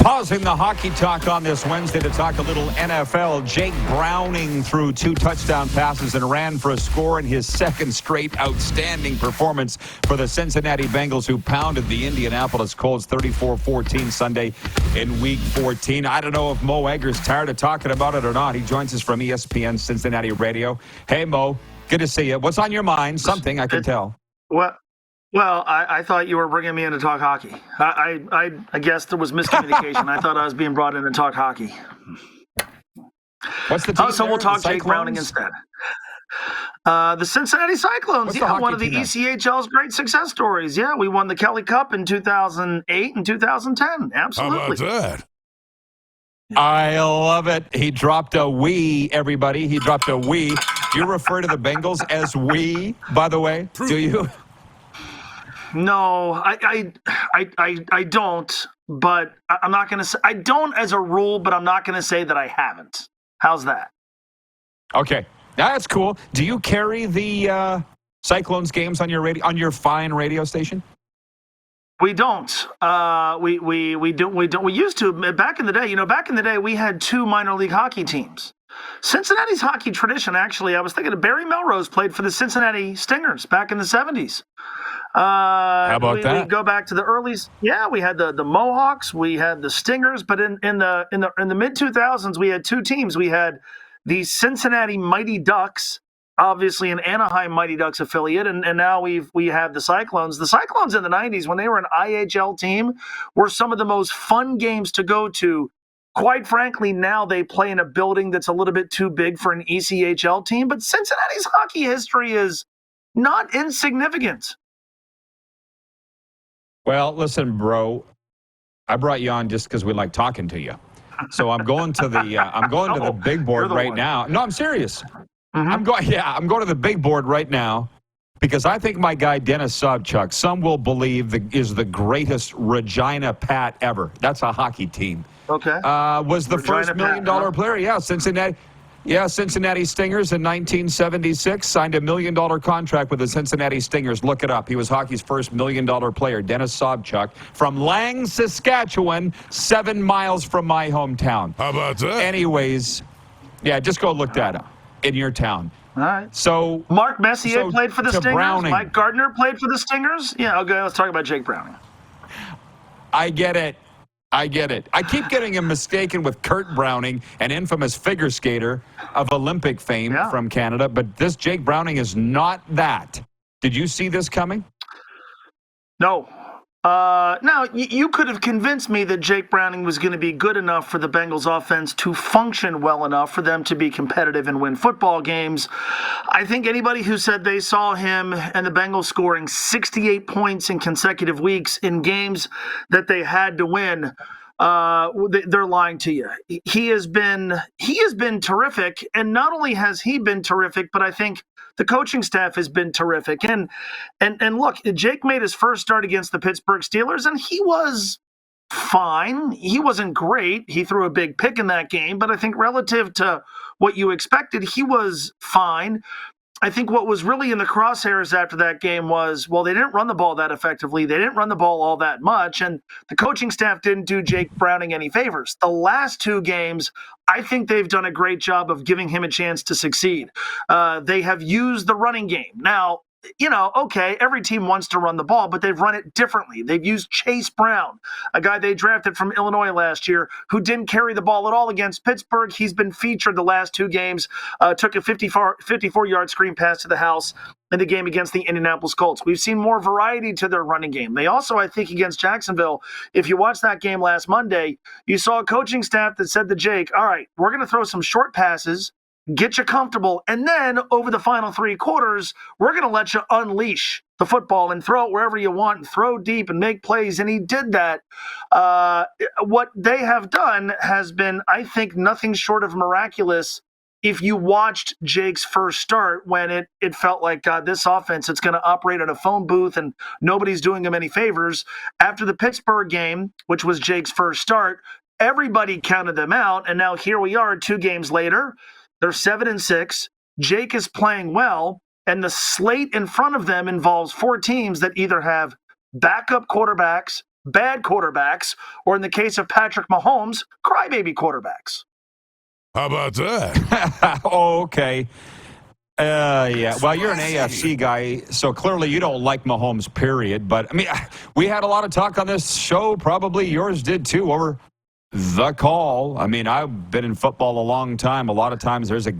Pausing the hockey talk on this Wednesday to talk a little NFL. Jake Browning threw 2 touchdown passes and ran for a score in his second straight outstanding performance for the Cincinnati Bengals, who pounded the Indianapolis Colts 34-14 Sunday in Week 14. I don't know if Mo Egger's tired of talking about it or not. He joins us from ESPN Cincinnati Radio. Hey, Mo, good to see you. What's on your mind? Something, I can tell. Well, I thought you were bringing me in to talk hockey. I guess there was miscommunication. I thought I was being brought in to talk hockey. What's the team So there? we'll talk The Jake Browning Cyclones? instead. The Cincinnati Cyclones, What's the hockey one of the team then? ECHL's great success stories. Yeah, we won the Kelly Cup in 2008 and 2010. Absolutely. How about that? I love it. He dropped a "we," everybody. He dropped a "we." Do you refer to the Bengals as "we," by the way? Do you? No, I don't, but I'm not going to say – I don't as a rule, but I'm not going to say that I haven't. How's that? Okay. That's cool. Do you carry the Cyclones games on your fine radio station? We don't. We don't. We used to back in the day. Back in the day, we had 2 minor league hockey teams. Cincinnati's hockey tradition, actually, I was thinking of Barry Melrose played for the Cincinnati Stingers back in the 70s. How about that? We go back to the early. Yeah, we had the Mohawks, we had the Stingers, but in the mid 2000s, we had 2 teams. We had the Cincinnati Mighty Ducks, obviously an Anaheim Mighty Ducks affiliate, and now we have the Cyclones. The Cyclones in the 90s, when they were an IHL team, were some of the most fun games to go to. Quite frankly, now they play in a building that's a little bit too big for an ECHL team, but Cincinnati's hockey history is not insignificant. Well, listen, bro. I brought you on just because we like talking to you. So I'm going to the big board right now. No, I'm serious. Mm-hmm. I'm going to the big board right now because I think my guy Dennis Sobchuk, some will believe, is the greatest Regina Pat ever. That's a hockey team. Okay. Was the Regina first $1 million Pat, player. Yeah, Cincinnati. Yeah, Cincinnati Stingers in 1976 signed a $1 million contract with the Cincinnati Stingers. Look it up. He was hockey's first $1 million player, Dennis Sobchuk, from Lang, Saskatchewan, 7 miles from my hometown. How about that? Anyways, yeah, just go look that up in your town. All right. So Mark Messier played for the to Stingers. Browning. Mike Gardner played for the Stingers. Yeah, okay, let's talk about Jake Browning. I get it. I keep getting him mistaken with Kurt Browning, an infamous figure skater of Olympic fame from Canada, but this Jake Browning is not that. Did you see this coming? No. Now, you could have convinced me that Jake Browning was going to be good enough for the Bengals offense to function well enough for them to be competitive and win football games. I think anybody who said they saw him and the Bengals scoring 68 points in consecutive weeks in games that they had to win, they're lying to you. He has been terrific, and not only has he been terrific, but I think the coaching staff has been terrific. And look, Jake made his first start against the Pittsburgh Steelers, and he was fine. He wasn't great. He threw a big pick in that game, but I think relative to what you expected, he was fine. I think what was really in the crosshairs after that game was, well, they didn't run the ball that effectively. They didn't run the ball all that much, and the coaching staff didn't do Jake Browning any favors. The last 2 games, I think they've done a great job of giving him a chance to succeed. They have used the running game. Now, okay, every team wants to run the ball, but they've run it differently. They've used Chase Brown, a guy they drafted from Illinois last year, who didn't carry the ball at all against Pittsburgh. He's been featured the last 2 games, took a 54-yard screen pass to the house in the game against the Indianapolis Colts. We've seen more variety to their running game. They also, I think, against Jacksonville, if you watched that game last Monday, you saw a coaching staff that said to Jake, all right, we're going to throw some short passes, get you comfortable, and then over the final 3 quarters, we're going to let you unleash the football and throw it wherever you want and throw deep and make plays, and he did that. What they have done has been, I think, nothing short of miraculous. If you watched Jake's first start, when it felt like, God, this offense, it's going to operate at a phone booth and nobody's doing him any favors. After the Pittsburgh game, which was Jake's first start, everybody counted them out, and now here we are 2 games later. They're 7-6. Jake is playing well, and the slate in front of them involves 4 teams that either have backup quarterbacks bad quarterbacks, or in the case of Patrick Mahomes, crybaby quarterbacks. How about that? Oh, okay. Yeah. Well, you're an AFC guy, so clearly you don't like Mahomes, period. But, I mean, we had a lot of talk on this show. Probably yours did, too, over the call. I mean, I've been in football a long time. A lot of times there's a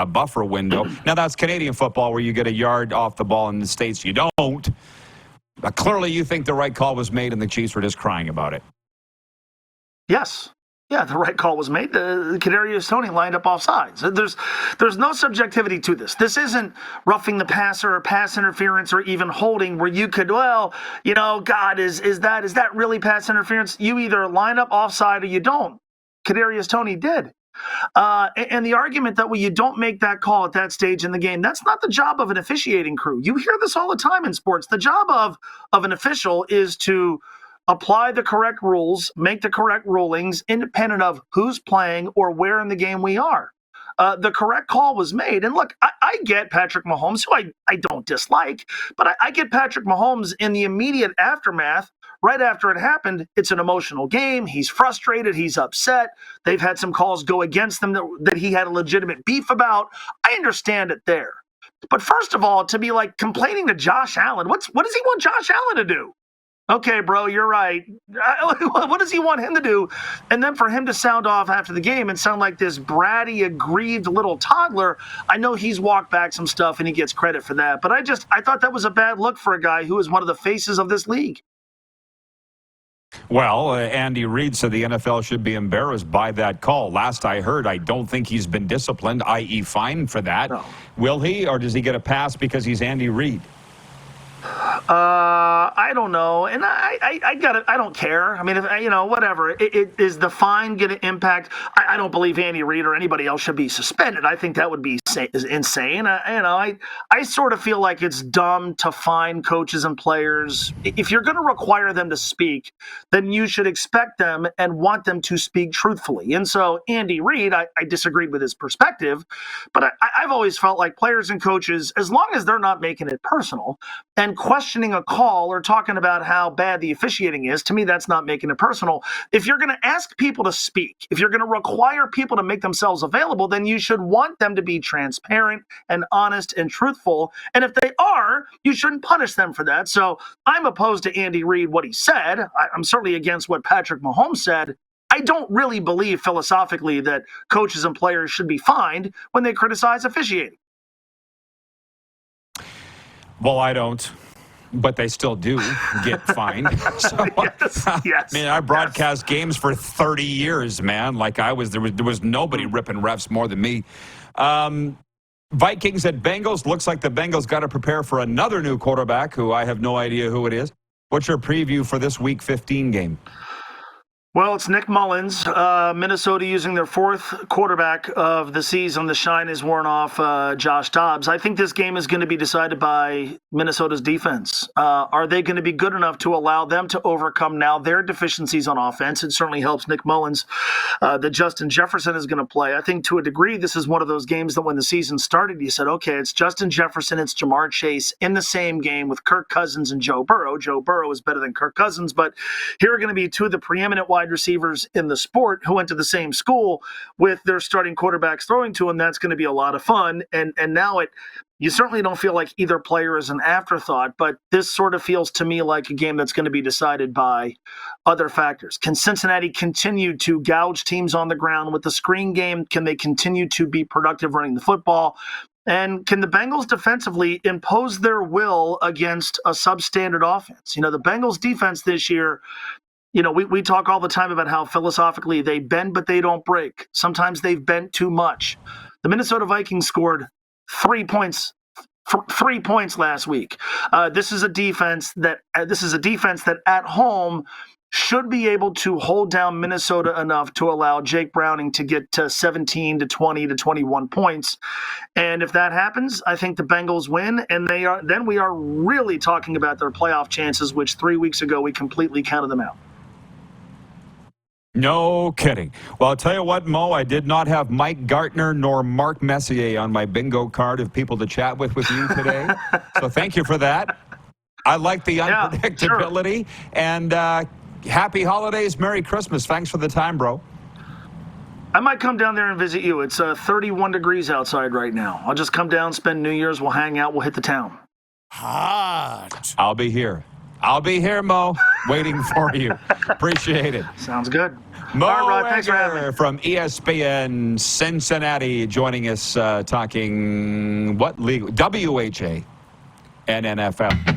buffer window. Now, that's Canadian football where you get a yard off the ball. In the States, you don't. But clearly you think the right call was made and the Chiefs were just crying about it. Yes. Yeah, the right call was made. The Kadarius Toney lined up off sides. There's no subjectivity to this. This isn't roughing the passer or pass interference or even holding where you could, God, is that really pass interference? You either line up offside or you don't. Kadarius Toney did. And the argument that, you don't make that call at that stage in the game, that's not the job of an officiating crew. You hear this all the time in sports. The job of an official is to apply the correct rules, make the correct rulings, independent of who's playing or where in the game we are. The correct call was made. And look, I get Patrick Mahomes, who I don't dislike, but I get Patrick Mahomes in the immediate aftermath. Right after it happened, it's an emotional game. He's frustrated. He's upset. They've had some calls go against them that he had a legitimate beef about. I understand it there. But first of all, to be complaining to Josh Allen, what does he want Josh Allen to do? Okay, bro, you're right. What does he want him to do? And then for him to sound off after the game and sound like this bratty, aggrieved little toddler, I know he's walked back some stuff and he gets credit for that. But I thought that was a bad look for a guy who is one of the faces of this league. Well, Andy Reid said the NFL should be embarrassed by that call. Last I heard, I don't think he's been disciplined, i.e. fined for that. No. Will he, or does he get a pass because he's Andy Reid? I don't know, and I don't care. I mean, whatever. Is the fine going to impact? I don't believe Andy Reid or anybody else should be suspended. I think that would be insane. I sort of feel like it's dumb to fine coaches and players. If you're going to require them to speak, then you should expect them and want them to speak truthfully. And so Andy Reid, I disagreed with his perspective, but I've always felt like players and coaches, as long as they're not making it personal and questioning a call or talking about how bad the officiating is, to me, that's not making it personal. If you're going to ask people to speak, if you're going to require people to make themselves available, then you should want them to be transparent and honest and truthful. And if they are, you shouldn't punish them for that. So I'm opposed to Andy Reid, what he said. I'm certainly against what Patrick Mahomes said. I don't really believe philosophically that coaches and players should be fined when they criticize officiating. Well, I don't. But they still do get fined. So, yes. I mean, I broadcast games for 30 years, man. There was nobody ripping refs more than me. Vikings at Bengals. Looks like the Bengals got to prepare for another new quarterback who I have no idea who it is. What's your preview for this Week 15 game? Well, it's Nick Mullins. Minnesota using their fourth quarterback of the season. The shine is worn off Josh Dobbs. I think this game is going to be decided by Minnesota's defense. Are they going to be good enough to allow them to overcome now their deficiencies on offense? It certainly helps Nick Mullins that Justin Jefferson is going to play. I think to a degree, this is one of those games that when the season started, you said, okay, it's Justin Jefferson, it's Jamar Chase in the same game with Kirk Cousins and Joe Burrow. Joe Burrow is better than Kirk Cousins, but here are going to be two of the preeminent wide receivers in the sport who went to the same school with their starting quarterbacks throwing to them. That's going to be a lot of fun. And now you certainly don't feel like either player is an afterthought, but this sort of feels to me like a game that's going to be decided by other factors. Can Cincinnati continue to gouge teams on the ground with the screen game? Can they continue to be productive running the football? And can the Bengals defensively impose their will against a substandard offense? The Bengals defense this year, we talk all the time about how philosophically they bend, but they don't break. Sometimes they've bent too much. The Minnesota Vikings scored 3 points last week. This is a defense that at home should be able to hold down Minnesota enough to allow Jake Browning to get to 17 to 20 to 21 points. And if that happens, I think the Bengals win, and then we are really talking about their playoff chances, which 3 weeks ago we completely counted them out. No kidding. Well, I'll tell you what, Mo, I did not have Mike Gartner nor Mark Messier on my bingo card of people to chat with you today. So thank you for that. I like the Yeah, unpredictability. sure. And happy holidays. Merry Christmas. Thanks for the time, bro. I might come down there and visit you. It's 31 degrees outside right now. I'll just come down, spend New Year's. We'll hang out. We'll hit the town. Hot. I'll be here. I'll be here, Mo, waiting for you. Appreciate it. Sounds good. Mo All right, Rod, thanks for having me. from ESPN Cincinnati joining us talking what league? WHA and NFL.